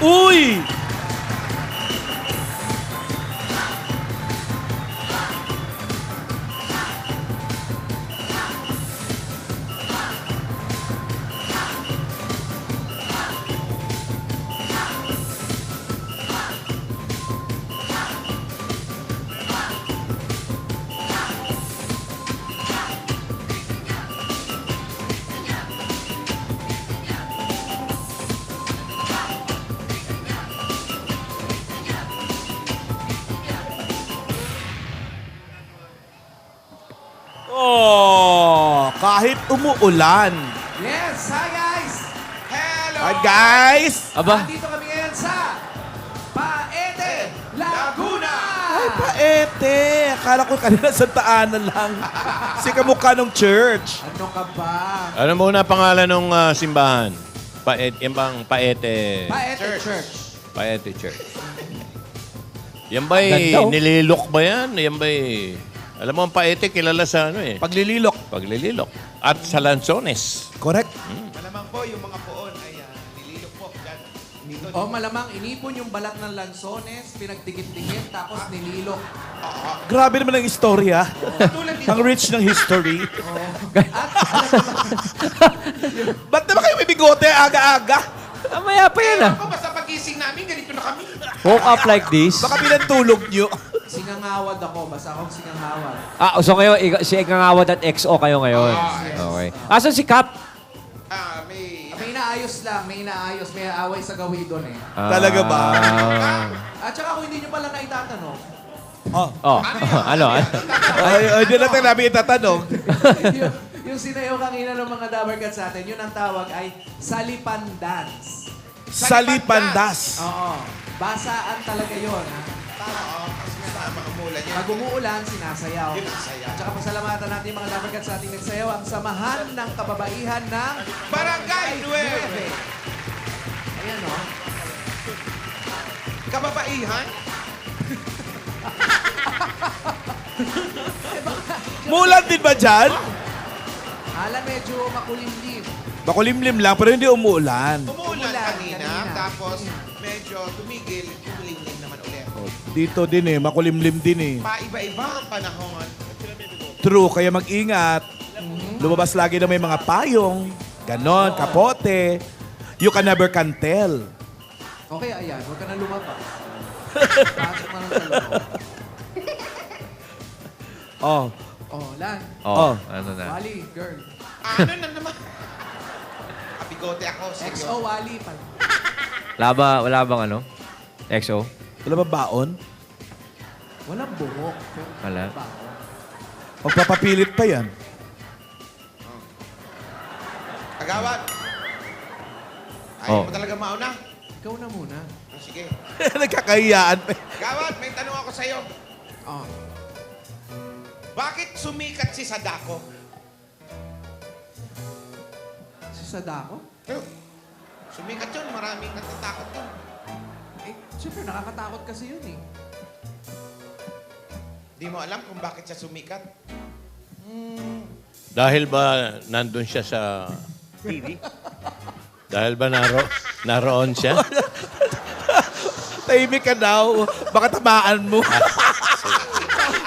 Uy! Oh, kahit umuulan. Yes! Hi, guys! Hello! Hi, guys! Aba, Nandito kami ngayon sa Paete, Laguna! Ay, paete. Akala ko kanina Santa Ana lang. Si kamukha ng church. Ano ka ba? Ano muna pangalan ng simbahan? Yung bang Paete? Paete Church. Paete Church. Yan ba'y Ganda, oh. nililok ba yan? Yan ba'y... Alam mo, ang Paete kilala sa ano eh. Paglililok. Paglililok. At sa Lanzones. Correct. Malamang po yung mga poon ay nililok po dyan. Dito, O malamang inipon yung balat ng lansones, pinagdikit-dikit, tapos nililok. Grabe naman ang istorya. tulad dito. Ang rich ng history. At Ba't naman kayo may bigote aga-aga? maya pa yan ah. Ako, basta pagising namin, ganito na kami. Woke up like this. Baka pinantulog nyo. singangawad ako, basta akong singangawad. Ah, so ngayon, si Ikangawad at XO kayo ngayon. Okay. Asan si Cap? May... May inaayos lang, may inaayos, may away sa gawi doon eh. Talaga ba? At saka kung hindi nyo pala na itatanong, Oh. Oh, ano? Ay, di natin namin itatanong. yung sinayaw kanina ng mga Dabber Cats sa atin, yun ang tawag ay Salipan Dance. Salipandas. Oo. Basaan talaga yun. Ha? Tama, kasi nga tama, umulan yan. Pag umuulan, sinasayaw. Sinasayaw. At saka pasalamatan natin yung mga Dabber Cats sa ating nagsayaw, ang samahan ng kababaihan ng Barangay 9. Ayan o. Kababaihan? Mulan din ba dyan? Alam, medyo makulimlim. Makulimlim lang, pero hindi umuulan. Umuulan kanina, kanina. tapos medyo tumigil, tumilingling naman ulit. Dito din eh, makulimlim din eh. Paiba-iba ang panahon. True, kaya mag-ingat. Lumabas lagi na may mga payong. Ganon, kapote. You can never can tell. Okay, ayan. Huwag ka na lumabas. Pasok mo lang sa loob. Oh. Oh, Lan. Oh. Ano na? Wally, girl. Ano na naman? Kapigote ako. seryoso. XO Wally. Wala bang ano? XO? Wala ba baon? Walang buhok. Pero Wala. baho. Magpapapilit pa yan. Agawad. Ayaw Oh. mo talaga mauna? Ikaw na muna. Sige. Nagkakahiyaan pa. Agawad, may tanong ako sa'yo. Oh. Bakit sumikat si Sadako? Si Sadako? Sumikat yun, maraming natatakot yun. Eh, syempre nakakatakot kasi yun eh. Di mo alam kung bakit siya sumikat? Dahil ba nandun siya sa TV? Dahil ba naroon siya? Tahimik ka daw. Baka tamaan mo.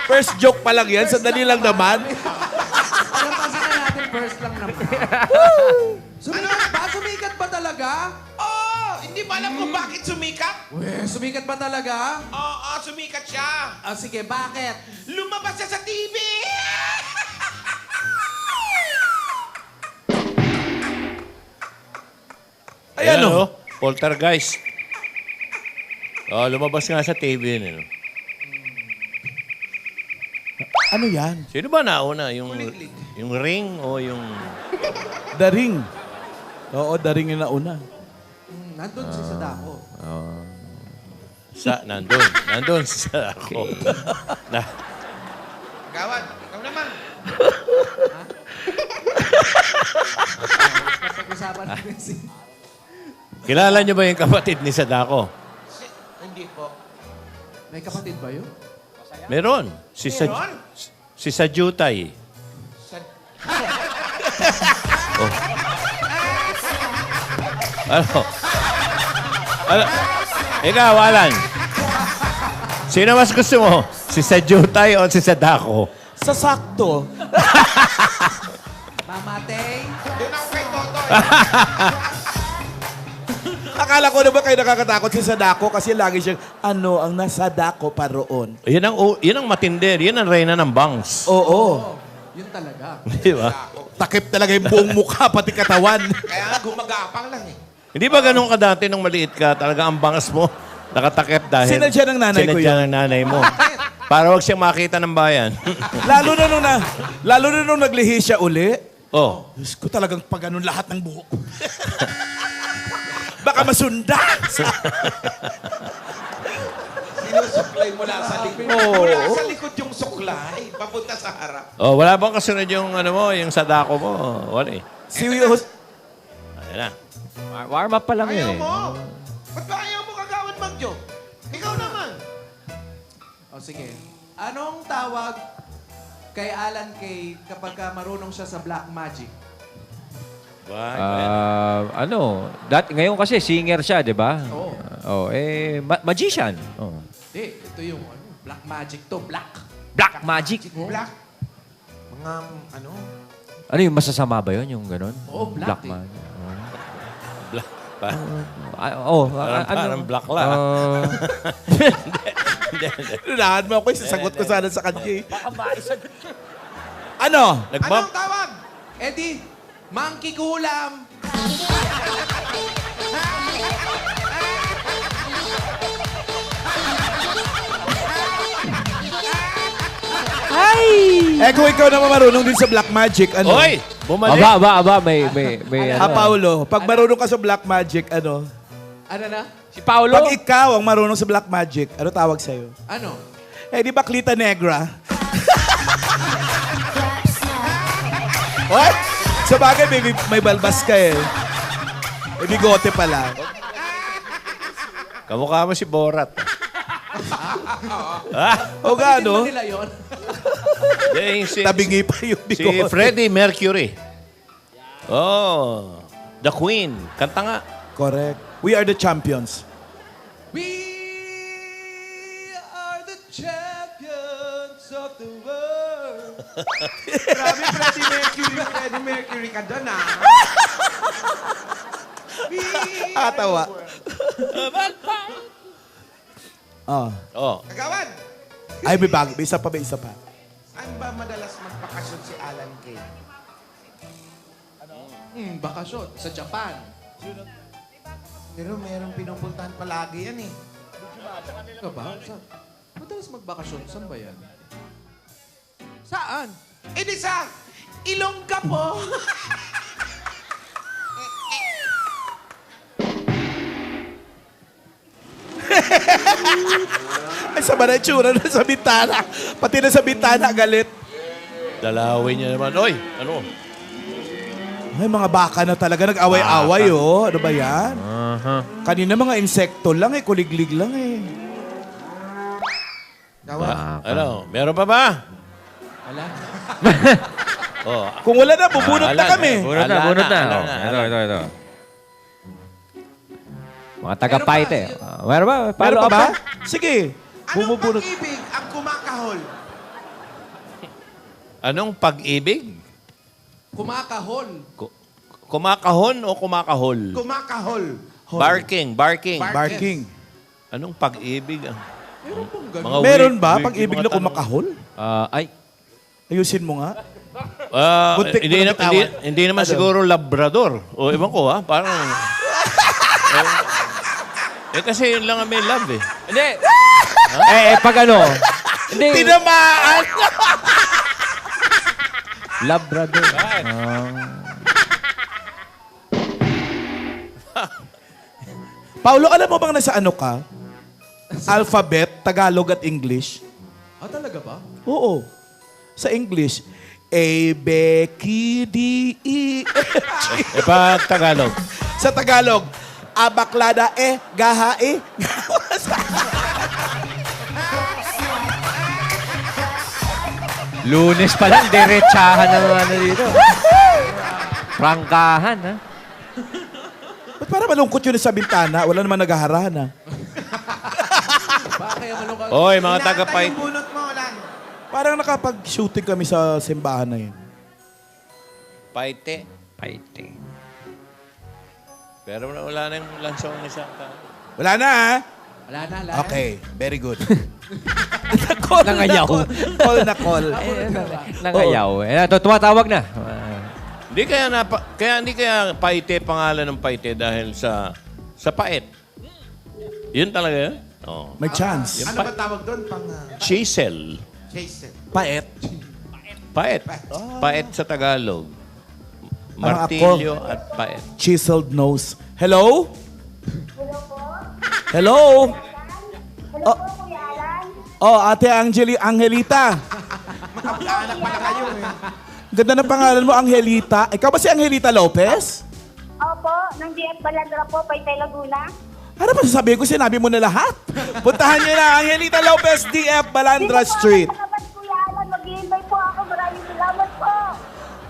First joke pa lang yan. Sandali lang naman. Alam kasi na natin first lang naman. Sumikat ba? Sumikat ba talaga? Oh, hindi mo alam kung bakit sumikat? Sumikat ba talaga? Oo, sumikat siya. Ah, sige, bakit? Lumabas siya sa TV! Ayan o. Poltergeist. Oh, lumabas nga sa TV yun. Ano yan? Sino ba nauna? Yung ring o yung... The Ring. Oo, The Ring yung nauna. Nandun si Sadako. Nandun sa ako. Agawad, ikaw naman. Pag-usapan natin si... Kilala niyo ba yung kapatid ni Sadako? Hindi po. May kapatid ba yun? Meron. Meron? Si Sajutay. Ano? Ano? Ikaw, Alan. Sino mas gusto mo? Si Sajutay o si Sadako? Sa sakto. Mamatay. Doon ako kay Totoy. Akala ko na ba kayo nakakatakot si Sadako kasi lagi siyang, ano ang nasa dako pa roon. Yan ang matinder. Yan ang reyna ng bangs. Oo. Oh, yun talaga. Di ba? Takip talaga yung buong mukha, pati katawan. Kaya nga gumagapang lang eh. Hindi ba ganun ka dati nung maliit ka? Talaga ang bangas mo nakatakip dahil... Sinadya ng nanay ko Sinadya yun. ng nanay mo. Para wag siyang makita ng bayan. lalo na nung naglihi siya uli. Oh. Diyos ko talagang pag ganun lahat ng buhok. Baka masunda. Sinusuklay mula sa likod. Mula sa likod yung suklay. Papunta sa harap. Oh, wala bang kasunod yung ano mo, yung sadako mo? Wala eh. Si Ayan na. Warm up pa lang Ayaw yun eh. mo. Ba't ba ayaw mo kagawad mag-joke? Ikaw naman. O sige. Anong tawag kay Alan Kay kapag marunong siya sa black magic? Ngayon kasi singer siya, di ba? Oo. Magician. Oh. Hindi, ito yung black magic to. Black. Black magic. Black. Mga ano? Ano yung masasama ba yun? Yung ganun? Oo, black eh. magic. Black. Parang black lang. Lunahan mo ako, sasagot ko sana sa kanya eh. Ano? Anong tawag? Eddie, monkey kulam. Eh kung ikaw naman marunong din sa black magic, ano? Hoy! Bumalik! Aba, may Paulo, pag marunong ka sa black magic, ano? Ano na? Si Paulo? Pag ikaw ang marunong sa black magic, ano tawag sa'yo? Ano? Eh, di ba Clita Negra? What? Sa bagay, may balbas ka eh. May bigote pala. Kamukha mo si Borat. O Kapatid gaano? ba nila yun? Tabingi pa yung Si bigote. Freddie Mercury. Oh, The Queen. Kanta nga. Correct. We are the champions. We are the champions of the world. Grabe, Freddie Mercury ka doon ah. Atawa. Oh. Oh. Kagawad, Ay, may bago. May isa pa. saan ba madalas magpakasyon si Alan Kay? Bakasyon sa Japan. Pero mayroong pinupuntahan palagi yan eh. Ano ba? Madalas magbakasyon. Saan ba yan? Saan? Eh di sa Ilongga po. Ay, sama na yung tsura na sa bintana. Pati na sa bintana, galit. Dalawin niya naman. Oy, ano? Ay, mga baka na talaga nag-away-away, oh. Ano ba yan? Kanina mga insekto lang eh, kuliglig lang eh. Ano? Meron pa ba? Wala. Oh. Kung wala na, bubunot na Alan, kami. Bunot na. Alan. Ito. Mga taga-paite. Meron ba? Meron pa up ba? Sige. Anong Bumubunot. pag-ibig ang kumakahol? Anong pag-ibig? Kumakahol. Kumakahon o kumakahol? Kumakahol. Barking. Barking. Anong pag-ibig? Meron pong ganun. Mga Meron ba weird pag-ibig mga na kumakahol? Ay, Ayusin mo nga. Buntik hindi, mo na bitawan. hindi naman Ano? siguro Labrador. O iban ko ha, parang... kasi yun lang ang may love eh. hindi. Pag ano? Hindi. Tinamaan! Labrador. Paulo, alam mo bang nasa ano ka? Alphabet, Tagalog at English? Ah, talaga ba? Oo. Sa English, A, B, K, D, E, F, G. Pag Tagalog. Sa Tagalog, abaklada, gaha, Lunes pa lang, diretsahan ng ano dito. Prangkahan, ha? Ba't para malungkot yun sa bintana? Wala naman naghaharana. Baka kaya malungkot. Oy, mga Inaantay taga-pait. yung bunot mo, Olan. Parang nakapag-shooting kami sa simbahan na yun. Paite. Paite. Pero wala na yung lansong ni Santa. Wala na, ha? Wala na, wala. Okay, very good. Nangayaw. Call na call. Nangayaw. Tumatawag na. Hindi kaya Paite pangalan ng Paite dahil sa pait. Yun talaga yun? Oh. May chance. Ano ba tawag doon? Pang Chisel. Jason. Paet. Paet. Paet sa Tagalog. Parang Martilyo at paet. Chiseled nose. Hello? Hello? Oh, oh, Ate Angelita. Magkaanak pala kayo eh. Ganda ng pangalan mo, Angelita. Ikaw ba si Angelita Lopez? Opo, ng DF Balandra po, Paitay Laguna. Ano ba sasabihin ko? Sinabi mo na lahat. Puntahan niyo na, Angelita Lopez, DF Balandra Street. Salamat Kuya Alan, mag-iimbay po ako. Maraming salamat po.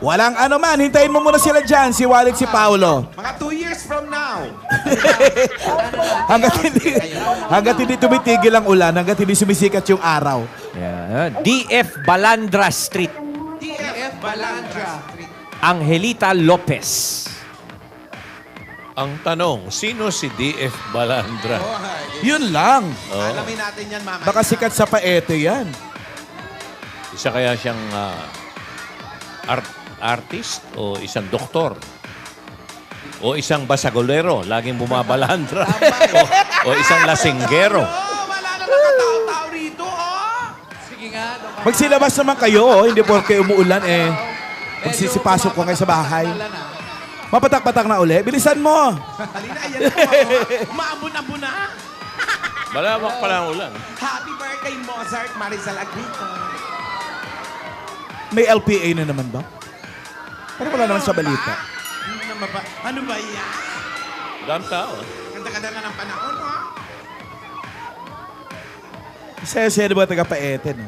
Walang ano man, hintayin mo muna sila dyan, si Walid, si Paolo. Mga 2 years from now. hanggat hindi tumitigil ang ulan, hanggat hindi sumisikat yung araw. Yeah. DF Balandra Street. DF Balandra. Angelita Lopez. Ang tanong, sino si D.F. Balandra? Yun lang. Alamin natin yan, Mama. Baka sikat sa paete yan. Isa kaya siyang artist o isang doktor? O isang basagolero, laging bumabalandra? o isang lasinggero? Oh, wala na nakatao-tao rito, oh. Sige nga. Magsilabas naman kayo, oh. Hindi porke umuulan eh. Magsisipasok ko kayo sa bahay. Mapatak-patak na uli. Bilisan mo. Halina, ayan po. Oh. Umaambon-ambon na. Malawak pala ang ulan. Happy birthday, Mozart Marisol Agrito. May LPA na naman ba? Pero wala naman sa balita. Ano ba yan? Dami tao. Ganda-ganda na ng panahon, oh. Saya-saya ba taga-paete, no?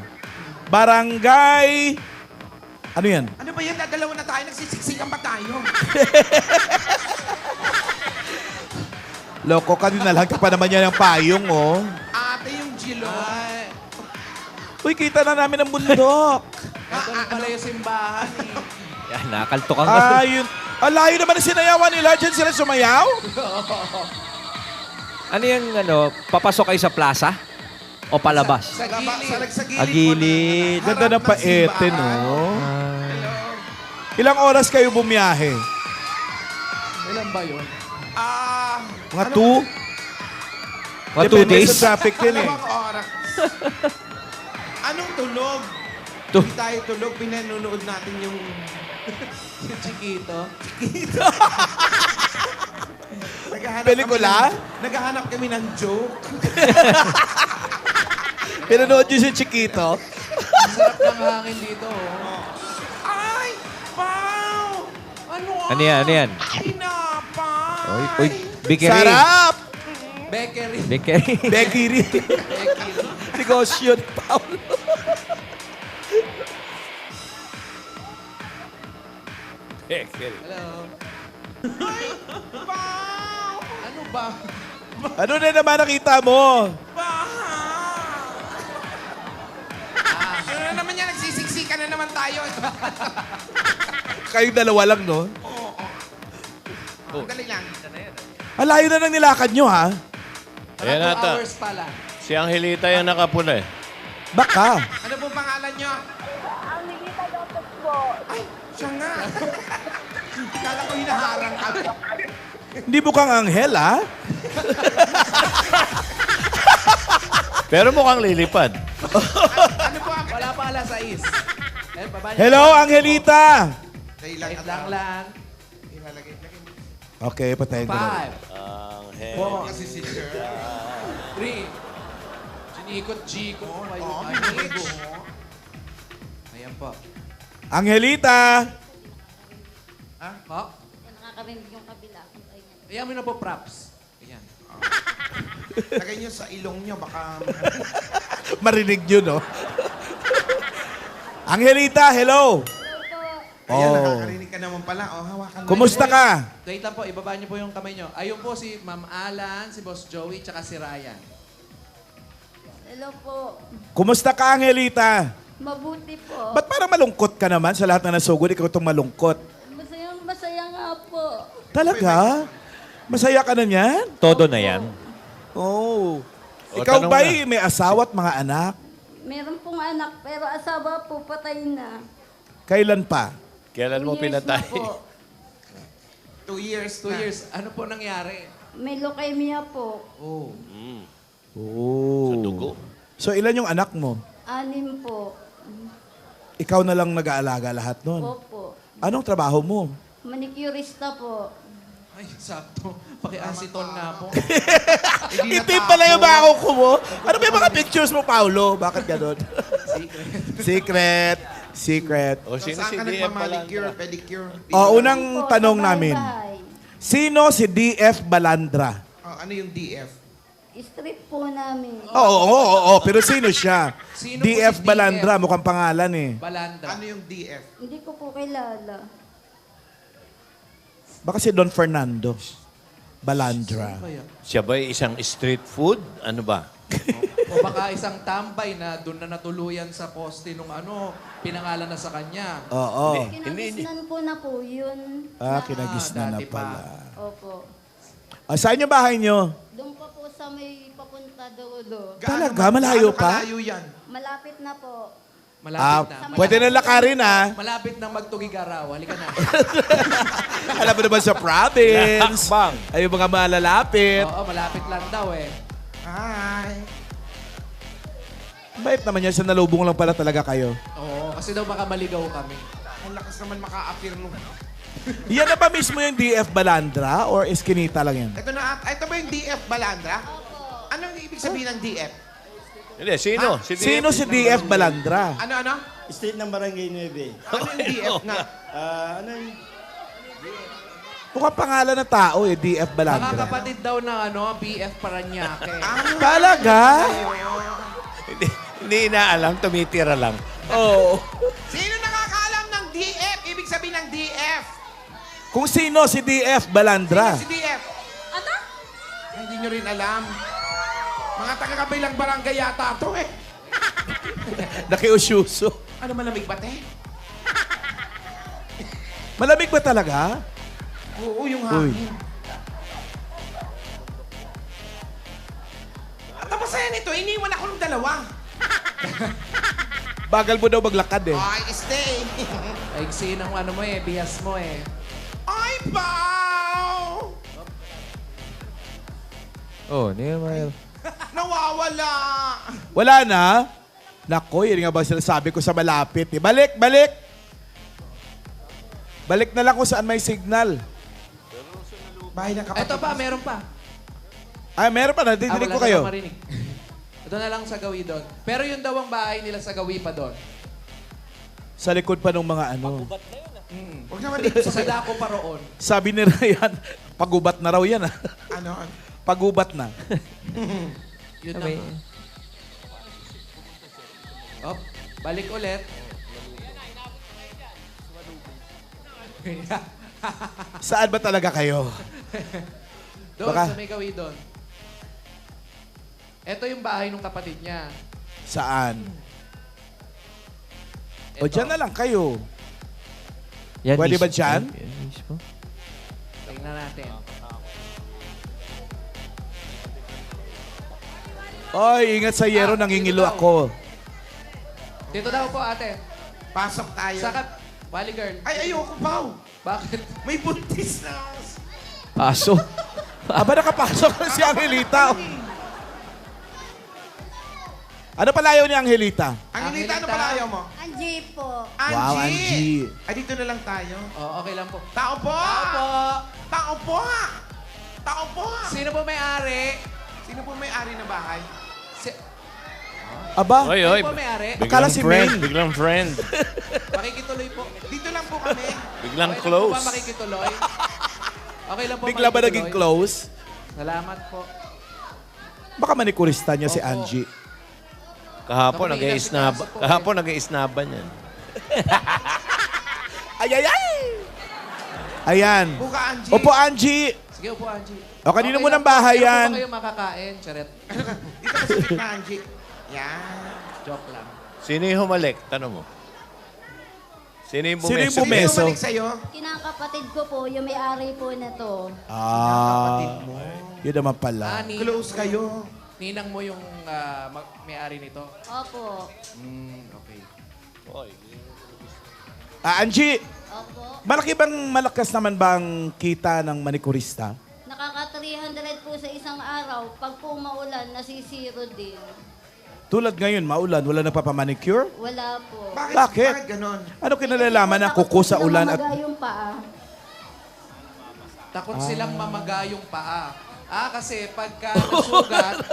Barangay... Ano yan? Ano ba yan? Dadalawa na tayo. Nagsisiksikan pa tayo. Loko ka din, nalagka pa naman yan ng payong, oh. Ate yung Gilo. Ay, Uy, kita na namin ang bundok. ito na pala yung simbahan eh. Yan, nakalto ka nga. Ayun. Alayo naman ang sinayawan nila. Diyan sila sumayaw? Ano yung papasok kayo sa plaza? O palabas? Sa gilid. Sa gilid. Agilid. Harap Ganda ng ng paete, simbahan. no? Ilang oras kayo bumiyahe? Ilan ba yun? Mga 2? Mga 2 days? Sa traffic din eh. Dalawang oras. Anong tulog? Tu- Hindi tayo tulog. Pinanunood natin yung... Yung Chiquito. Naghahanap Pelikula? Naghahanap kami ng joke. Pinanood nyo si Chiquito? Sarap ng hangin dito. Oh. Ay! Wow! Ano yan? Ano yan? Tinapay! Uy, Bikeri. Sarap! Bakery. Bikeri. Bekiri. Bakery. Negosyo ni Paolo. Hello. Wow! Ano ba? Ano na naman nakita mo? Ano na naman yan? Nagsisiksikan na naman tayo. Kayong dalawa lang, no? Dali lang. Ang layo na ng nilakad nyo, ha? Ayan 2 ata. hours pa lang. Si Angelita yung nakapula eh. Baka. Ano po pangalan nyo? Ang Nilita Lopez po. Ay, siya nga. Kala ko hinaharang kami. Hindi mukhang anghel, ha? Pero mukhang lilipad. Ano po ang... Wala pa alas 6. Eh, baba niyo. Hello, Angelita! Dali lang. Wait lang. Ilalagay. Okay, patayin ko na. 5, Angel. Kasi si Sir. 3. Chinikot, Chico. Ayan po. Angelita! Ha? Nakakarinig yung kabila. Ayan mo na po props. Ayan. Lagay nyo sa ilong nyo. Baka... Marinig nyo, no? Angelita, hello! Ayan, Oh. nakakarinig ka naman pala. Oh, hawakan mo. Kumusta ka? Wait lang po, ibaba niyo po yung kamay niyo. Ayun po si Ma'am Alan, si Boss Joey, tsaka si Ryan. Hello po. Kumusta ka, Angelita? Mabuti po. Ba't parang malungkot ka naman sa lahat na nasugod? Ikaw itong malungkot. Masayang masaya nga po. Talaga? Masaya ka na niyan? Todo na yan. Oh. O, Ikaw tanong ba'y may asawa at mga anak? Meron pong anak, pero asawa po patay na. Kailan pa? Kailan mo 2 years na pinatay? po. 2 years 2 na. years. Ano po nangyari? May leukemia po. Oh. Oh. Sa dugo. So ilan yung anak mo? 6 po. Ikaw na lang nag-aalaga lahat nun. Opo. Anong trabaho mo? Manicurista po. Ay, sakto. Paki-aceton nga po. Hindi pala yung bako mo. Ano ba yung mga pictures mo, Paulo? Bakit ganun? Secret. Secret. O, So, sino saan si ka DM nagmamanicure, pala? pedicure? Unang Po, tanong sa namin. bahay. Sino si DF Balandra? Oh, ano yung DF? Street po namin. Oo. Pero sino siya? Sino po DF si Balandra, DF? mukhang pangalan eh. Balandra. Ano yung DF? Hindi ko po kilala. Baka si Don Fernando Balandra. Kaya? Siya ba'y isang street food? Ano ba? O baka isang tambay na doon na natuluyan sa poste nung pinangalan na sa kanya. Oo. Kinagisnan ko na po yun. Kinagisnan na dati pa. pala. Opo. Saan yung bahay nyo? Doon pa po sa may papunta do. Talaga? Malayo pa? Kalayo yan? Malapit na po. Malapit na. Pwede na lakarin ah. Malapit na magtugigaraw. Halika na. Alam mo naman sa province. Lakbang. Ay, yung mga malalapit. Oo, malapit lang daw eh. Hi. Bait naman yan. Sa nalubong lang pala talaga kayo. Oo, kasi daw baka maligaw kami. Ang lakas naman maka-appear nung... Yan na ba mismo yung DF Balandra or Eskinita lang yan? Ito ba yung DF Balandra? Anong ibig sabihin ng DF? Hindi, sino? Sino si DF Balandra? Ano? State ng Barangay 9. Ano yung DF nga? Ano yung... Mukhang pangalan ng tao eh, DF Baka Balandra. kapatid daw ng BF Paranaque. Talaga? Hindi inaalam, tumitira lang. Oo. Sino nakakaalam ng DF? Ibig sabihin ng DF? Kung sino si DF Balandra? Si DF? Ano? Hindi nyo rin alam. Mga taga-kabilang barangay yata ito eh. Nakiusyuso. Ano malamig ba, te? Malamig ba talaga? Oo, yung Uy. hangin. At tapos yan ito, iniwan ako ng dalawa. Bagal mo daw maglakad eh. Ay, stay. Ay, ng mo bias mo eh. Ay, Pao! Oh, Neil. Nawawala. Wala na? Nako, yun nga ba sinasabi ko sa malapit eh. Balik! Balik na lang kung saan may signal. Bahay ng kapatid. Ito pa, meron pa. Ay, meron pa. Nadidinig wala ko kayo. na marinig. Ito na lang sa gawi doon. Pero yun daw ang bahay nila sa gawi pa doon. Sa likod pa ng mga ano. Huwag naman dito Sa sa Sadako pa roon. Sabi ni Ryan, pagubat na raw yan ah. ano. Pagubat na. Yun na. Op, balik ulit. Saan ba talaga kayo? Doon, Baka- sa may gawi doon. Ito yung bahay ng kapatid niya. Saan? O Ito. dyan na lang kayo. Yan Pwede ba mismo. dyan? Yan mismo. Tingnan natin. Oy, ingat sa yero, nangingilo ako. Dito daw po, ate. Pasok tayo. Sakat. Wally girl. Ay, ayoko, Pao. Bakit? May buntis na. Aso. Aba, nakapasok na si Angelita. Ano palayaw ni Angelita? Angelita, ano Angelita. pala ayaw mo? Angie po. Angie! Wow, Angie. Ay, dito na lang tayo. Oh, okay lang po. Tao po! Opo. Tao po! Tao po! Sino po may-ari? Sino po may-ari ng bahay? Aba, Oy, Sino oy. po may-ari? Akala si Ming. Biglang friend. Makikituloy po. Dito lang po kami. Biglang Okay lang po close. ba makikituloy? Okay lang po bigla ba makikituloy? naging close? Salamat po. Baka manikurista niya si Opo. Angie. Kahapon, Baka may nag-iisnab. inasikaso po eh. Kahapon, nag-iisnaban yan. Ay, ay, ay! Ayan. Buka, Angie. Opo, Angie. Sige, upo, Angie. O, kanino mo lang ng bahay po. yan? Ano po ba kayo makakain? Charet. Dito ka sa gitna, Angie. Yan. Joke lang. Sino yung humalik? Tanong mo. Sino yung Sino yung bumeso? bumeso? Sino bumalik sa'yo? Kinakapatid ko po, yung may-ari po na to. Kapatid Ah, mo. yun naman pala. Close kayo. Ninang mo yung may-ari nito? Opo. Okay. Angie, Opo. malakas naman bang kita ng manikurista? Nakaka 300 po sa isang araw. Pag po maulan, nasisiro din. Tulad ngayon, maulan, wala nagpapamanicure? Wala po. Bakit? Bakit? Bakit ganon? Ano kinalalaman ng kuko sa ulan at... Mamaga yung paa. Takot silang mamaga yung paa. Kasi pagka nasugat,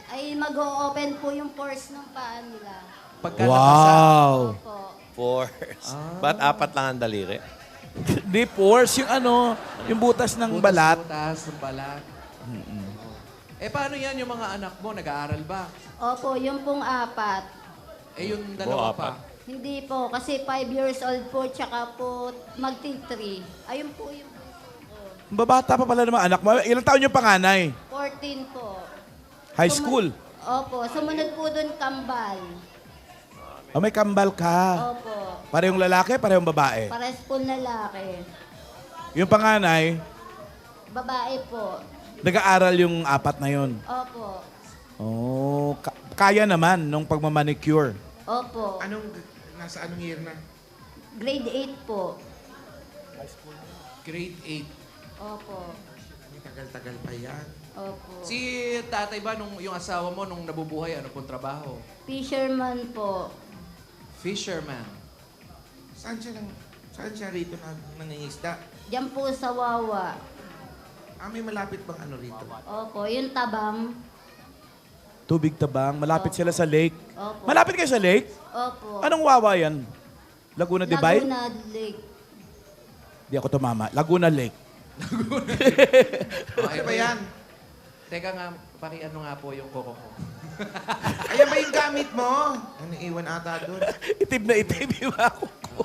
Ay mag-o-open po yung pores ng paa nila. pagka nabasa, Wow! Opo. Force. Ba't apat lang ang daliri? Di pores, yung ano, yung butas ng balat. butas ng balat. Paano yan yung mga anak mo? Nag-aaral ba? Opo, yung pong apat. Yung dalawa apat. pa. Hindi po, kasi 5 years old po, tsaka po magti-3. Ayun po yung Babata pa pala naman anak mo. Ilang taon yung panganay? 14 po. High school? Opo, sumunod po doon kambal. May kambal ka. Opo, Parehong lalaki, parehong babae. pares po lalaki. Yung panganay, Babae po. nag-aaral yung apat na yun. Opo. Oh, kaya naman nung pagmamanicure. Opo. Nasa anong year na? Grade 8 po. Grade 8. Opo. May tagal-tagal pa yan. Opo. Si tatay ba, yung asawa mo, nung nabubuhay, ano pong trabaho? Fisherman po. Fisherman. Saan siya rito nangingisda? Diyan po sa Wawa. May malapit bang ano rito? Opo, yung tabam. Tubig tabang, malapit sila sa lake. Opo. Malapit kayo sa lake? Opo. Anong wawa yan? Laguna Divide? Laguna Lake. Di ako tumama. Laguna Lake. Ano ba yan? Teka nga, ano nga po yung koko ko. Ayan ba yung gamit mo? Ano, iwan ata doon. Itim na itim yung ako ko.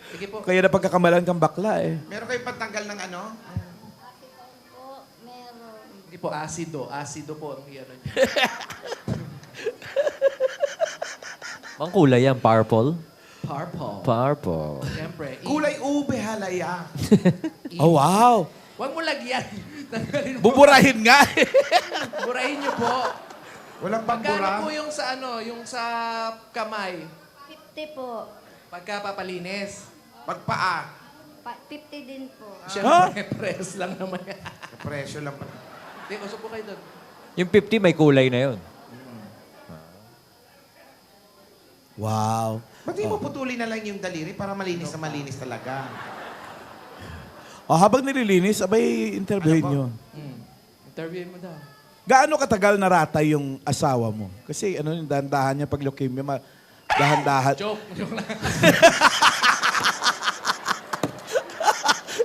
Sige po. Kaya napagkakamalan kang bakla eh. Meron kayong pantanggal ng ano? Po, meron. Hindi po, acido. Acido po ang ano niya. Ang kulay yan, purple? Purple. Purple. Siyempre. Kulay ube halaya. Oh, wow. Huwag mo lagyan. Tanggalin mo. Buburahin nga eh. Burahin niyo po. Walang Magkano pambura. po yung sa yung sa kamay? 50 po. Pagka papalinis. Pagpaa. 50 din po. Siyempre, press lang naman. Presyo lang pala. Hindi, usap po kayo doon. Yung 50 may kulay na yun. Wow. Ba't di mo putulin na lang yung daliri para malinis na malinis talaga? Oh, habang nililinis, abay, interviewin nyo. Interviewin mo daw. Gaano katagal naratay yung asawa mo? Kasi ano yung dahan-dahan niya pag leukemia, dahan-dahan. Joke. Joke lang.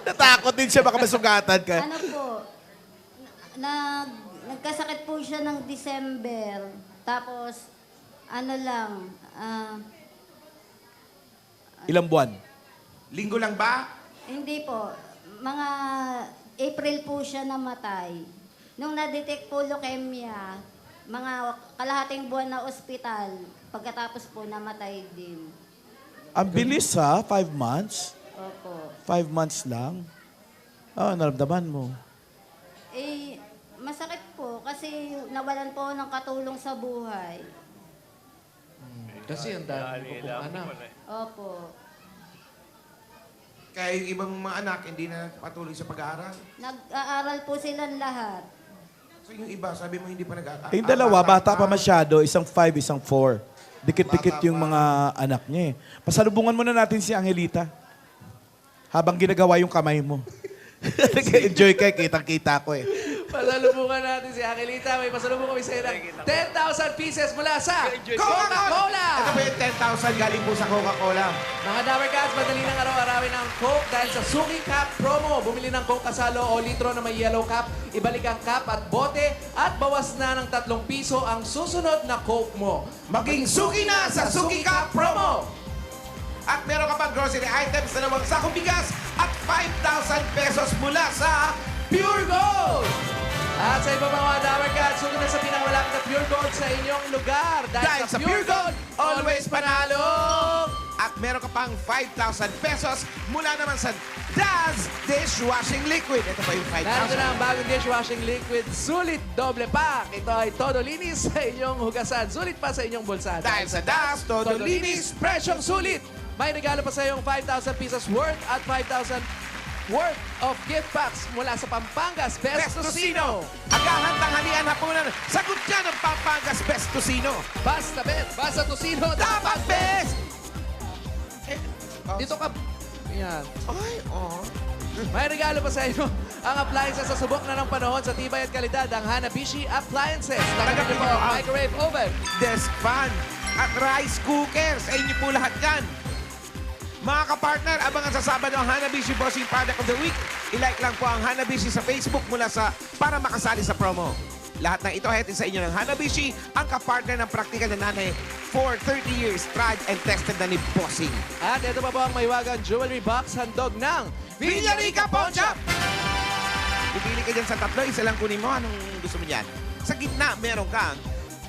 Natakot din siya, baka masugatan ka. Ano po, nagkasakit po siya ng December. Tapos, ano lang, Ilang buwan? Linggo lang ba? hindi po, mga April po siya namatay. Nung na-detect po leukemia, mga kalahating buwan na ospital, pagkatapos po namatay din. Ang bilis ha, 5 months. Opo. 5 months lang. Oh, naramdaman mo. Masakit po kasi nawalan po ng katulong sa buhay. Kasi ang dami ko pong anak. Opo. Kaya yung ibang mga anak hindi na patuloy sa pag-aaral. Nag-aaral po silang lahat. So yung iba, sabi mo hindi pa nag-aaral. Yung dalawa, bata pa masyado, isang 5, isang 4. Dikit-dikit yung mga anak niya eh. Pasalubungan muna natin si Angelita. Habang ginagawa yung kamay mo. Nag-enjoy ka, kitang-kita ko eh. Pasalubungan natin si Angelita. May pasalubong kami sa iyo ng 10,000 pieces mula sa Coca-Cola! Ito ba yung 10,000 galing po sa Coca-Cola? Mga Dabber Cats, madali nang araw-arawin ang Coke dahil sa Suki Cup promo. Bumili ng Coke kasalo o litro na may yellow cup, ibalik ang cup at bote at bawas na ng 3 piso ang susunod na Coke mo. Maging suki na sa Suki Cup promo! At meron ka pang grocery items, 2 sakong bigas at 5,000 pesos mula sa Pure Gold! At sa iba mga Tower Cats, sunod na sa pinakamalapit na Pure Gold sa inyong lugar. Dahil sa Pure Gold, always panalo! At meron ka pang 5,000 pesos mula naman sa Daz Dishwashing Liquid. Ito pa yung Narito 5,000. na ang bagong dishwashing liquid, Sulit Doble Pack. Ito ay todo linis sa inyong hugasan. Sulit pa sa inyong bulsa. Dahil sa Daz, todo linis. presyong sulit. May regalo pa sa iyong 5,000 pesos worth at 5,000 worth of gift packs mula sa Pampangas Best Tocino. Agahan tanghalian hapunan. Sagot ka ng Pampangas Best Tocino. Basta bet, basta Tocino, Dapat best! Dito ka. Yan. Ay, oh. May regalo pa sa inyo ang appliances sa subok na ng panahon sa tibay at kalidad, ang Hanabishi Appliances. Tanggapin niyo po ang microwave oven. Desk fan at rice cookers. Sa inyo po lahat yan. Mga kapartner, abangan sa Sabado ang Hanabishi Bossing Product of the Week. I-like lang po ang Hanabishi sa Facebook mula sa para makasali sa promo. Lahat ng ito hatid sa inyo ng Hanabishi, ang kapartner ng praktikal na nanay for 30 years, tried and tested na ni Bossing. At ito pa po ang maiwagang jewelry box handog ng Villarica Pawn Shop! Pipili ka dyan sa tatlo, isa lang kunin mo. Anong gusto mo dyan? Sa gitna, meron kang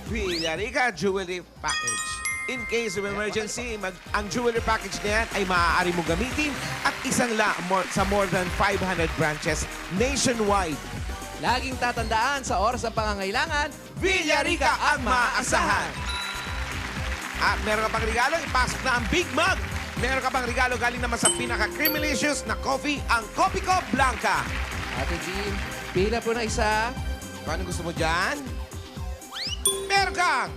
Villarica Jewelry Package. In case of emergency, ang jewelry package na yan ay maaari mo gamitin at isang sa more than 500 branches nationwide. laging tatandaan sa oras ng pangangailangan, Villarica ang maaasahan. At meron ka pang regalo, ipasok na ang Big Mug. Meron ka pang regalo galing naman sa pinaka-creamylicious na coffee, ang Copico Blanca. Ate Jean, pila po na isa. Kung anong gusto mo dyan? Meron kang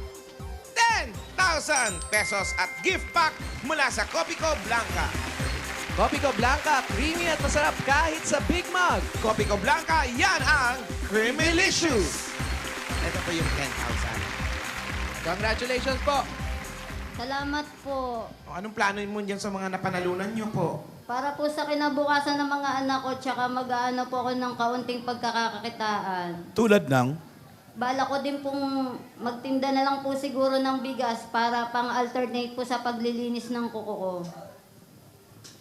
10,000 pesos at gift pack mula sa Copico Blanca. Copico Blanca, creamy at masarap kahit sa Big Mug. Copico Blanca, yan ang Creamylicious. Ito po yung 10,000. Congratulations po. Salamat po. O, anong plano mo dyan sa mga napanalunan nyo po? Para po sa kinabukasan ng mga anak ko, tsaka mag-aano po ako ng kaunting pagkakakitaan. Tulad ng, Bala ko din pong magtinda na lang po siguro ng bigas para pang-alternate po sa paglilinis ng kuko ko.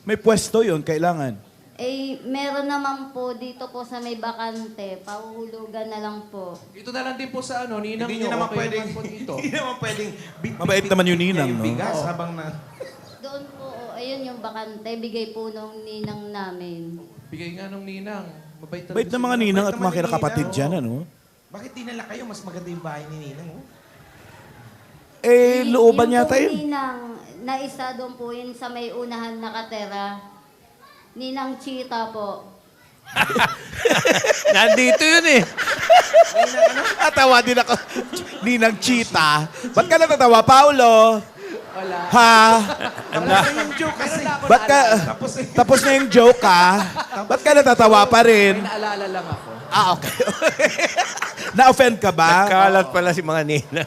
may pwesto yon kailangan. Eh, meron naman po dito po sa may bakante. Pahuhulugan na lang po. Dito na lang din po sa ano, ninang Hindi nyo. nyo naman Okay pwedeng, naman po dito. hindi naman pwedeng Mabait naman yung ninang, yung no? bigas habang na... Doon po, ayun yung bakante. Bigay po nung ninang namin. Bigay nga nung ninang. Mabait Bait ng mga ninang at Bait naman mga ni kinakapatid ninang, dyan, oo. ano? Bakit dinala kayo? Mas maganda yung bahay ni Ninang. Oh. Eh, looban Yung yata po yun. ninang, na isa doon po yun sa may unahan nakatera. Ninang Chita po. Nandito yun eh. Natawa din ako. Ninang Chita. Ba't ka natatawa, Paulo? Wala. Ha? Wala yung joke kasi. Meron na ako Ba't ka... naalala. Tapos na yung joke, ha? Ba't ka natatawa pa rin? May naalala lang ako. Ah, okay. Na-offend ka ba? Nagkalat pala si mga nina.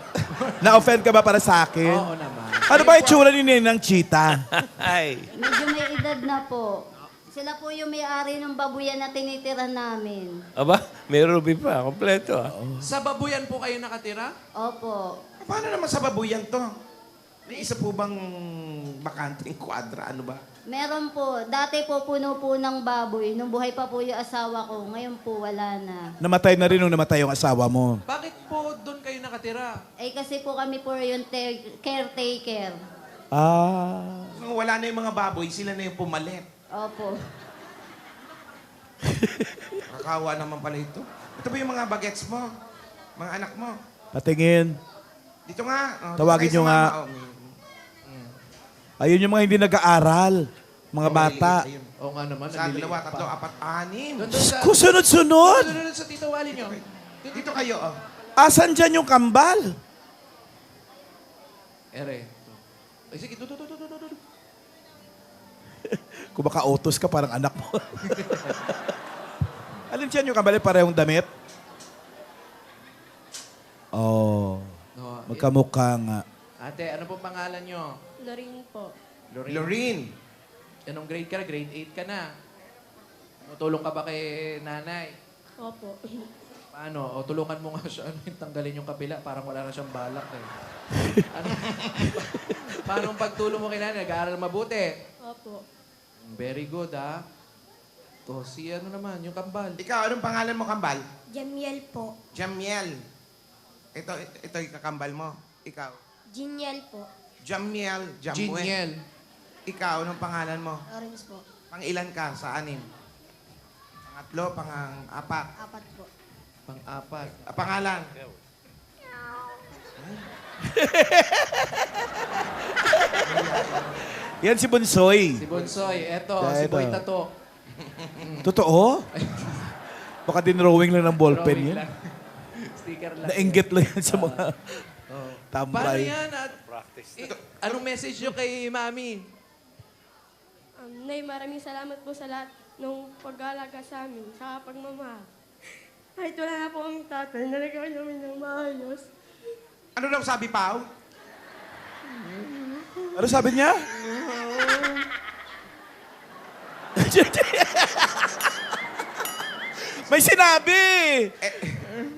Na-offend ka ba para sa akin? Oo naman. Ano ba yung tsura ni Ninang Chita? Ay. Medyo may edad na po. Sila po yung may-ari ng babuyan na tinitira namin. Aba, may ruby pa. Kompleto ah. Sa babuyan po kayo nakatira? Opo. Paano naman sa babuyan to? May isa po bang bakanting kwadra? Ano ba? Meron po. Dati po puno po ng baboy. Nung buhay pa po yung asawa ko. Ngayon po wala na. Namatay na rin nung namatay yung asawa mo. Bakit po doon kayo nakatira? Eh kasi po kami po yung caretaker. Ah. Kung wala na yung mga baboy, sila na yung pumalit. Opo. Nakakawa naman pala ito. Ito ba yung mga bagets mo? Mga anak mo? Patingin. Dito nga. Oh, Tawagin dito kayo nyo sa nga. mama. Oh, Ayun yung mga hindi nag-aaral. Mga oh, bata. ayun. Oo nga naman. Sa naliliit dalawa, pa. tatlo, apat, anim. Doon sa... Kung sunod-sunod. Doon sa Tito Wally nyo. Dito kayo, oh. Asan dyan yung kambal? Ere. Ay, sige. Doon. Kung maka-autos ka, parang anak mo. Alin dyan yung kambal? Parehong damit? Oh. No, Magkamukha nga. Ate, ano po pangalan nyo? Loring po. Lorene. Anong grade ka na? Grade 8 ka na. Tutulong ka ba kay nanay? Opo. Paano? O tulungan mo nga siya. Ano yung tanggalin yung kabila? Parang wala na siyang balak eh. Ano? Paano ang pagtulong mo kay nanay? Nag-aaral mabuti? Opo. Very good, ha? O, si ano naman, yung kambal. Ikaw, anong pangalan mo, kambal? Jamiel po. Jamiel. Ito yung kakambal mo. Ikaw. Jiniel po. Jamiel. Geniel. Ikaw, anong pangalan mo? Orange po. Pang-ilan ka sa anim? Pangatlo, pang-apat. Apat po. Pang-apat. Pangalan? Yan si Bunsoy. Si Bonsoy. Eto, Yeah, si ito. Boy Tato. Totoo? Baka dinrawing lang ng ballpen Drawing yan. lang. Sticker lang. Nainggit lang yan sa mga Paano tambay. yan? Anong message nyo kay Mami? Nay, maraming salamat po sa lahat ng pag-alaga sa amin, sa pagmamahal. Kahit wala na po ang tatay, nalagyan namin ng maayos. Ano daw sabi, Pao? Ano sabi niya? May sinabi!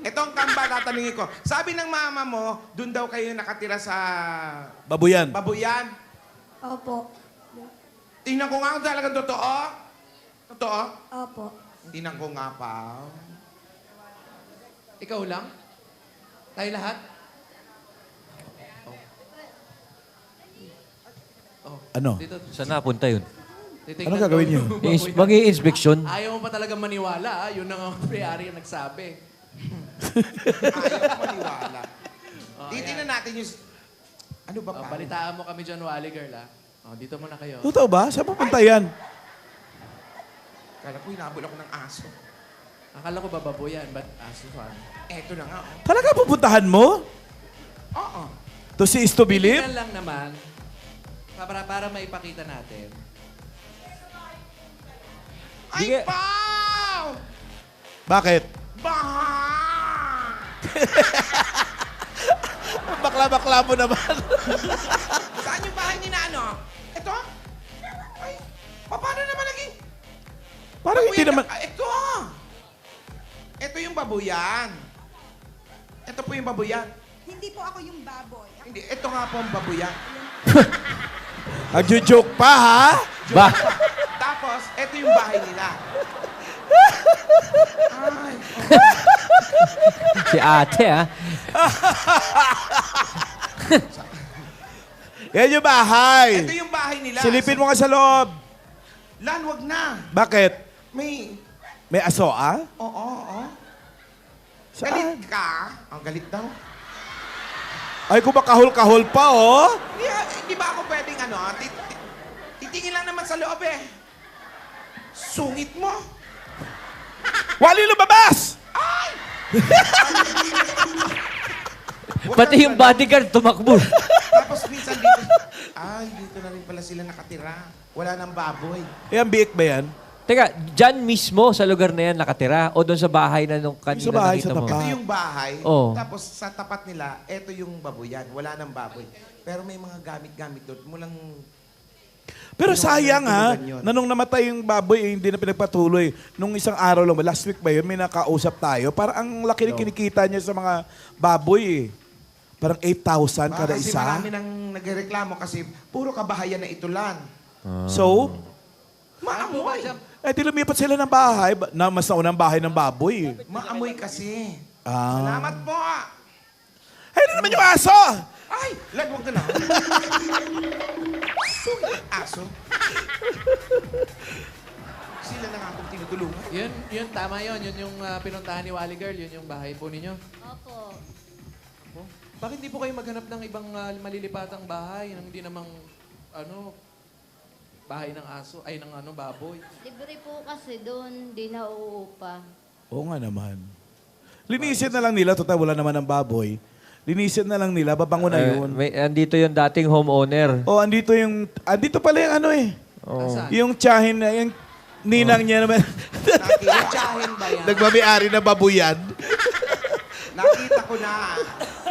Ito ang kambal, tatanungin ko. Sabi ng mama mo, doon daw kayo nakatira sa Babuyan. Babuyan. Opo. Tingnan ko nga kung talagang totoo. Totoo? Opo. Tingnan ko nga, Pao. Ikaw lang? Tayo lahat? Ano? Dito. Saan napunta yun? Titignan Ano gagawin ko. niyo? Mag-i-inspection. Ayaw mo pa talaga maniwala, ha? Yun ang may-ari ang nagsabi. Ayaw ko maniwala. Titingnan natin yung... Ano ba, Oh, Pao? balitaan mo kami dyan, Wally Girl, ha? Oh, dito muna kayo. Totoo ba? Saan pupunta yan? Kala ko hinabol ako ng aso. Akala ko bababo yan, but aso fan. Eto na nga, oh. Talaga pupuntahan mo? Oo. To see is to believe? Tingnan lang naman, para maipakita natin. Ay, Sige. Pao! Bakit? Baha! Bakla-bakla mo naman. Saan yung bahay ni Nano? Ito? Ay, paano naman naging... Parang hindi Babuyan naman... na- Ito! Ito yung babuyan. Ito po yung babuyan. Hindi po ako yung baboy. Hindi, ito nga po ang babuyan. Nagjo-joke pa, ha? Ba? Tapos, ito yung bahay nila. Ay, Si ate, ha? Yan yung bahay. ito yung bahay nila. Silipin mo nga sa loob. Lan, wag na. Bakit? May... May aso, ah? Oo. Saan? Galit ka? Ang galit daw. Ay, kung kahol-kahol pa, oh. Di ba ako pwedeng titingin lang naman sa loob eh. Sungit mo. Wali lumabas! Pati yung bodyguard tumakbo. Tapos minsan dito, dito na rin pala sila nakatira. Wala nang baboy. Yan, biik ba yan? Teka, dyan mismo sa lugar na yan nakatira o doon sa bahay na nung kanina Sa bahay, nakita sa mo? tapat. Ito yung bahay. Oo. Tapos sa tapat nila, ito yung baboyan. Wala nang baboy. Pero may mga gamit-gamit doon. Mulang... Pero Tinugan- sayang, ha? tinugan yun. Na nung namatay yung baboy, hindi na pinagpatuloy. Nung isang araw lang, last week ba yun, may nakausap tayo. Parang ang laki na kinikita niya sa mga baboy, eh. Parang 8,000 kada Kasi isa. marami nang nagreklamo kasi puro kabahayan na itulan. So, Ano ba Maamoy. dyan? di lumipat sila ng bahay. Na mas naunang bahay ng baboy, eh. Maamoy kasi. Ah. Salamat po. Ay, ano naman yung aso? Ay, lag, wag ka na. Sungit aso. Sila na nga akong tinutulungan. Yun, tama yun. Yun yung pinuntahan ni Wally Girl. Yun yung bahay po ninyo. Opo. Oh, bakit hindi po kayo maghanap ng ibang malilipatang bahay? Nang hindi namang, bahay ng aso, ay ng baboy. Libre po kasi doon, di na uupa. Oo nga naman. Linisin na lang nila, total wala naman ng baboy. Linisin na lang nila, babango na yun. Andito yung dating homeowner. Oh, andito pala yung Nasaan? yung tiyahin na, yung ninang niya naman. Tsahin ba yan? Nagmamayari na babuyan. Nakita ko na.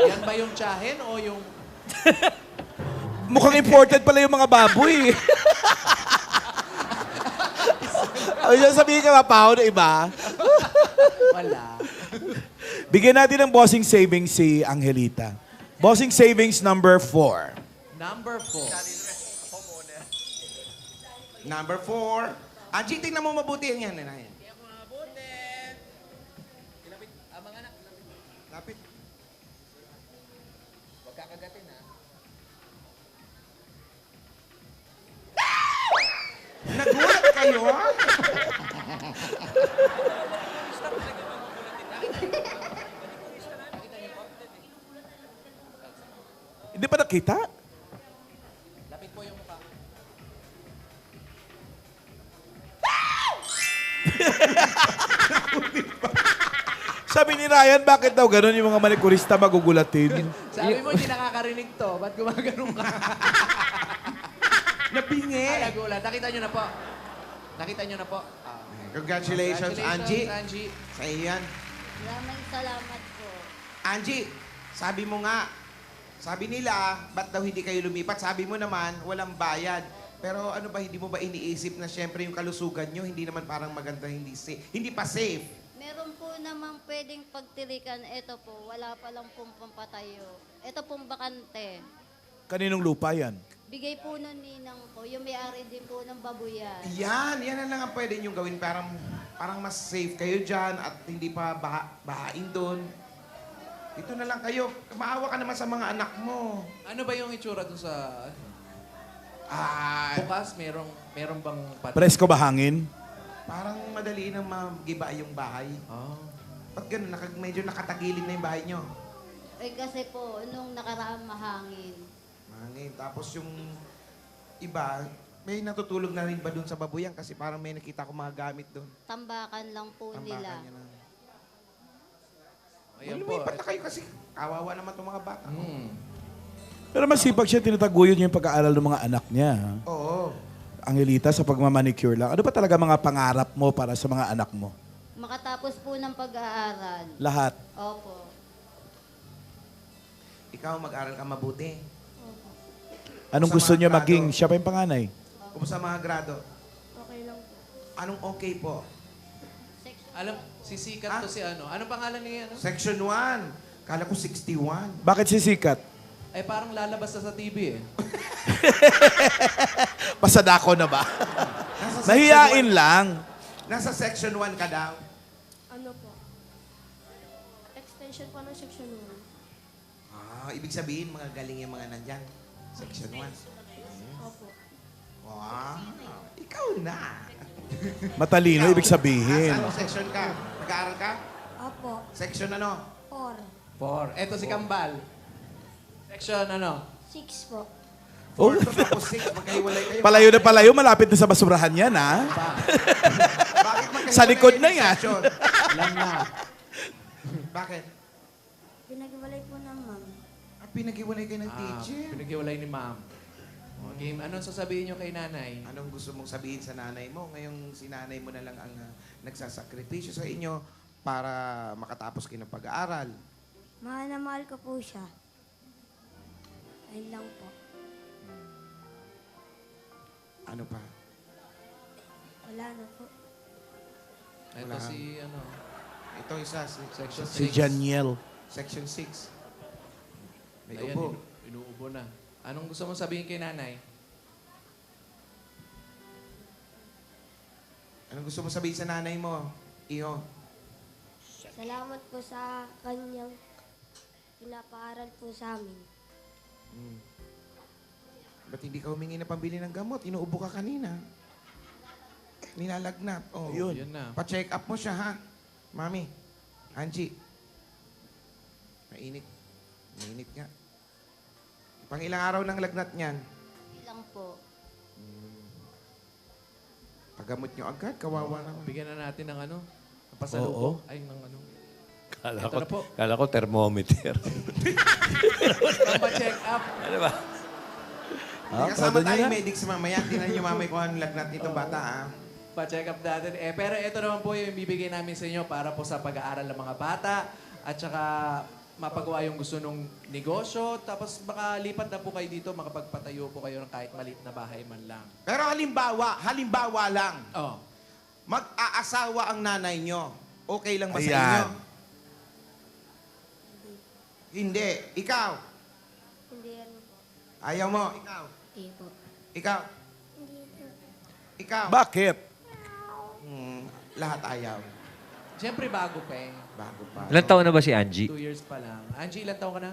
Yan ba yung tsahin o yung... Mukhang imported pala yung mga baboy. Ay, sabihin ka ba, Pao, na iba? Wala. Bigyan natin ng bossing savings si Angelita. Bossing savings number 4. Number 4. Number 4. Angie, tingnan mo mabuti yan. Yan. Lapit. Huwag kakagatin, ha? Nagulat kayo? Hindi pa nakita? Lapit po yung mukha. Sabi ni Ryan, bakit daw ganun yung mga manikurista magugulatin? Sabi mo, hindi nakakarinig to. Ba't gumagano'n ka? Nabingi. Nagulat. Nakita nyo na po. Nakita nyo na po. Congratulations, Angie. Angie. Sa iyo yan. Maraming salamat po. Angie, sabi mo nga, sabi nila, ba't daw hindi kayo lumipat? Sabi mo naman, walang bayad. Pero ano ba, hindi mo ba iniisip na syempre yung kalusugan nyo, hindi naman parang maganda, hindi pa safe? Meron po namang pwedeng pagtirikan. Ito po, wala pa lang pong pampatayo. Ito pong bakante. Kaninong lupa yan? Bigay po ng ninang ko. Yung may-ari din po ng babuyan. Yan na lang ang pwede nyo gawin. Parang mas safe kayo dyan at hindi pa bahain doon. Dito na lang kayo. Maawa ka naman sa mga anak mo. Ano ba yung itsura doon sa... Ah, bukas, merong bang Presko ba hangin? parang madali nang magiba yung bahay. Oh. Pag gano'n, medyo nakatagilid na yung bahay nyo. Eh kasi po, nung nakaraan mahangin. Mangin. Tapos yung iba, may natutulog na rin ba doon sa babuyan? Kasi parang may nakita ko mga gamit doon. Tambakan lang po nila. Tambakan niya lang. Ayan po. Lumipat na kayo kasi kawawa naman itong mga bata. Pero masipag siya, tinataguyod niya yung pag-aaral ng mga anak niya. Oo. Angelita, sa pagmamanicure lang. Ano ba talaga mga pangarap mo para sa mga anak mo? Makatapos po ng pag-aaral. Lahat. Opo. Ikaw mag-aral ka mabuti. Anong Sa gusto mga niya grado. maging? Siya pa yung panganay. Kumusta mga grado? Okay lang po. Anong okay po? Alam, sisikat to si ano. Anong pangalan niya? Ano? Section 1. Kala ko 61. Bakit sisikat? Ay, parang lalabas na sa TV eh. Pasadako na ba? Nasa Mahiyain section lang. 1. Nasa section 1 ka daw. Ano po? Extension po ng section 1. Ibig sabihin, mga galing yung mga nandyan. Section 1. Opo. Wow. Ikaw na. Matalino, ibig Nasa sabihin. anong section ka? Nag-aaral ka? Opo. Section ano? 4. 4. Eto si Kambal. Section ano? 6 po. 4 to tapos 6. Magkahiwalay kayo. Palayo na palayo, malapit na sa basurahan yan, ha? Bakit magkahiwalay Sa likod kayo na ng yan. section? Alam na. Bakit? Pinag-iwalay po ng ma'am. Pinag-iwalay kayo ng teacher. Pinaghiwalay ni ma'am. Okay, anong sasabihin nyo kay nanay? Anong gusto mong sabihin sa nanay mo? Ngayong si nanay mo na lang ang nagsasakripisyo sa inyo para makatapos kayo ng pag-aaral. Mahal na mahal ko po siya. Ayun lang po. Ano pa? Wala na po. Ito Wala. si ano, Ito isa, section 6. Si Janiel. section 6. May Ayan, ubo. inuubo na. Anong gusto mong sabihin kay nanay? Anong gusto mo sabihin sa nanay mo? Iyo. Salamat po sa kanyang pinapaaral po sa amin. Ba't hindi ka humingi na pambili ng gamot? Inuubo ka kanina. Nilalagnat. Oh. Ayun. Yan na. Pa-check up mo siya, ha? Mami. Angie. Mainit. Mainit nga. Pang ilang araw ng lagnat niyan? Lang po. Pagamot nyo agad, kawawa naman. Bigyan na natin ng ano? Ng pasalubong. Ay, ng ano? Ito na po. Kala ko thermometer. Pa-check up. Ano ba? Kasama todo tayo niya na. medics mamaya. Tinan nyo mamay kung anong lagnat nitong bata, ha? Pa-check up natin. Pero ito naman po yung bibigay namin sa inyo para po sa pag-aaral ng mga bata at saka mapagawa yung gusto nung negosyo. Tapos makalipat na po kayo dito, makapagpatayo po kayo ng kahit maliit na bahay man lang. Pero halimbawa lang, Oh. mag-aasawa ang nanay nyo. Okay lang ba sa Ayan. inyo? Hindi. Ikaw? Hindi yan po. Ayaw mo. Ikaw. Hindi po. Ikaw. Ikaw. Bakit? Lahat ayaw. Siyempre, bago pa eh. Bago pa. Ilan taon na ba si Angie? 2 years pa lang. Angie, ilan taon ka na?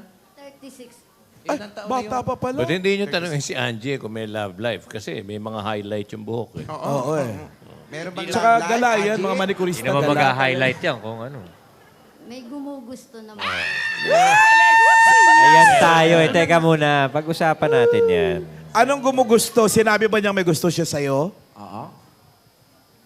36. Ilan taon na Bata yun? pa pala. Ba't hindi nyo tanongin si Angie kung may love life? Kasi may mga highlight yung buhok eh. Oo eh. Meron bang Tsaka love life, gala yan, Angie? mga manikurista Hindi naman gala. mag-highlight yan kung ano. May gumugusto naman. Ayan tayo eh. Teka muna. Pag-usapan natin yan. Anong gumugusto? Sinabi ba niyang may gusto siya sa'yo? Oo.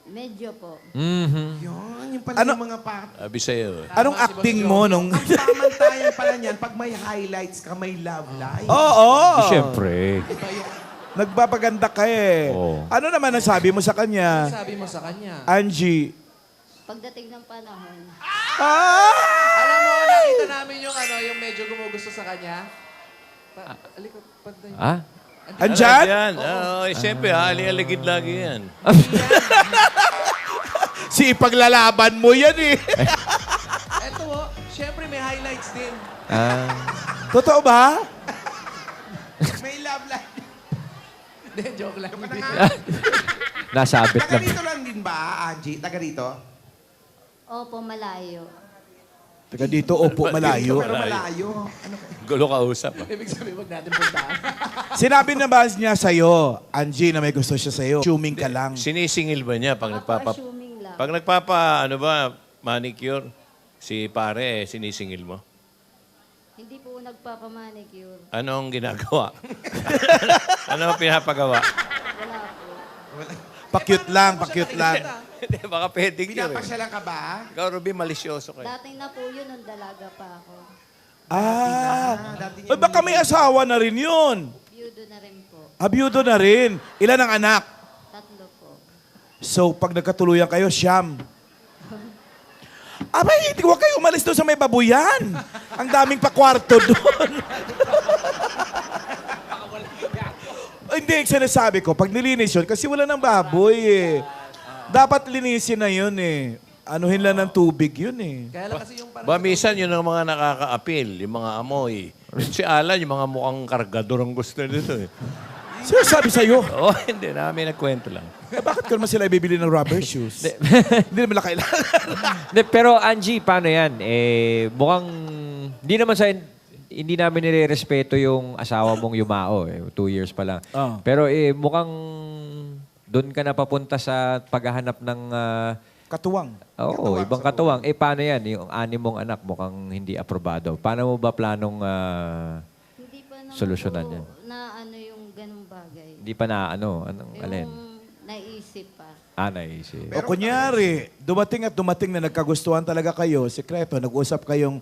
Medyo po. Mhm. Yun, yung pala Ano? yung mga pa... Sabi sa'yo eh. Anong si Boss acting Joey. mo nung... Ang pamantayan pala niyan, pag may highlights ka, may love life. Oo! Siyempre. Nagpapaganda ka eh. Oo. Ano naman ang sabi mo sa kanya? Sabi mo sa kanya. Angie? Pagdating ng panahon, Alam mo, nakita namin yung yung medyo gumugusto sa kanya. Alikot, pantay. Ah? Andyan? Yan. Siyempre, ali-aligid lagi yan. Si ipaglalaban mo yan eh. Eto, syempre may highlights din. Ah. Totoo ba? May love life. Hindi, joke lang. Ano nga? Nasabit Taga lang. rito lang din ba, Angie? Taga rito? opo, malayo. Taga dito, opo, malayo. Pero malayo. Ano ka? Gulo ka usap. Ah. Ibig sabihin, wag natin puntaan. Sinabi na ba niya sa'yo, Angie, na may gusto siya sa'yo? Assuming ka lang. Sinisingil ba niya pag Assuming lang. Pag ano ba, manicure, si pare, sinisingil mo? Hindi po nagpapamanicure. Anong ginagawa? Ano ang pinapagawa? Wala po. Pakyut lang, pakyut lang. Hindi, baka pedicure eh. Pinapasyalan ka ba? Ikaw, Ruby, malisyoso ka. Dating na po yun nung dalaga pa ako. Dati Ay, baka may asawa na rin yun. Biyudo na rin po. Abyudo na rin. Ilan ang anak? 3 po. So, pag nagkatuluyan kayo, siyam. Abay, huwag kayo umalis doon sa may babuyan. Ang daming pakwarto doon. Hindi, sinasabi ko, pag nilinis yun, kasi wala nang baboy eh. Dapat linisin na yun eh. Anuhin lang ng tubig yun eh. Kaya lang kasi yung parang... Ba, minsan yun ang mga nakaka-appeal, yung mga amoy. Si Alan, yung mga mukhang kargador ang gusto nito eh. Sinasabi sa'yo, Oo, hindi. Namin nagkwento lang. bakit ko naman sila ibibili ng rubber shoes? Hindi naman lang kailangan. De, pero Angie, paano yan? Mukhang hindi namin nire-respeto yung asawa mong yumao. 2 years pa lang. Ah. Pero mukhang doon ka na papunta sa paghahanap ng Katuwang. ibang katuwang. Paano yan? Yung 6 mong anak mukhang hindi aprobado. Paano mo ba planong Hindi pa naman Solusyonan po yan. na ano yung ganung bagay. hindi pa anong alin? Yung naisip pa. Naisip. O kunyari, dumating na nagkagustuhan talaga kayo, sekreto, nag-usap kayo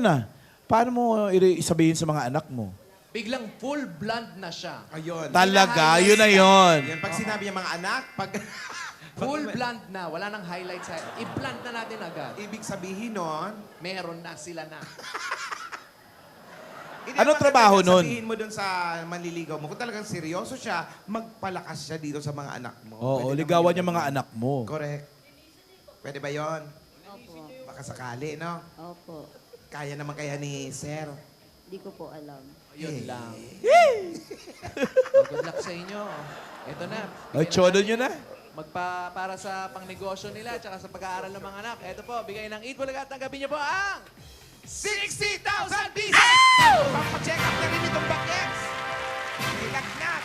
na. Paano mo isabihin sa mga anak mo? Biglang full blonde na siya. Ayun. Talaga, yun na yun. Yan, pag sinabi niya mga anak, pag... Full blonde na. Wala nang highlights. I-blonde na natin agad. Ibig sabihin nun, Meron na, sila na. hindi Anong naman trabaho agad nun? Sabihin mo dun sa manliligaw mo. Kung talagang seryoso siya, magpalakas siya dito sa mga anak mo. Oo, Pwede ligawan naman niya yun. mga anak mo. Correct. Pwede ba yon? Opo. Baka sakali, no? Opo. Kaya naman kaya ni Sir. Hindi ko po alam. Yun lang. Good luck sa inyo. Ito na. Ay, chodo nyo na. Para sa pangnegosyo nila at sa pag-aaral ng mga anak. Ito po, bigay ng 8 Bulaga at tanggapin niyo po ang 60,000 pieces! Pampacheck up na rin itong bagets. Nilagnat.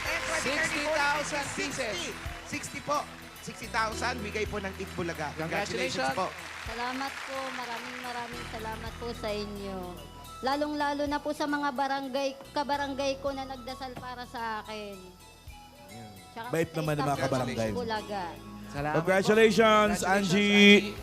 And 60,000 pieces. 60 po. 60,000, bigay po ng Itbulaga. Congratulations po. Salamat po. Maraming salamat po sa inyo. Lalong-lalo na po sa mga kabarangay ko na nagdasal para sa akin. Tsaka Bait sa naman ng mga staff ng kabarangay. Bulaga. Salamat Congratulations, po. Angie.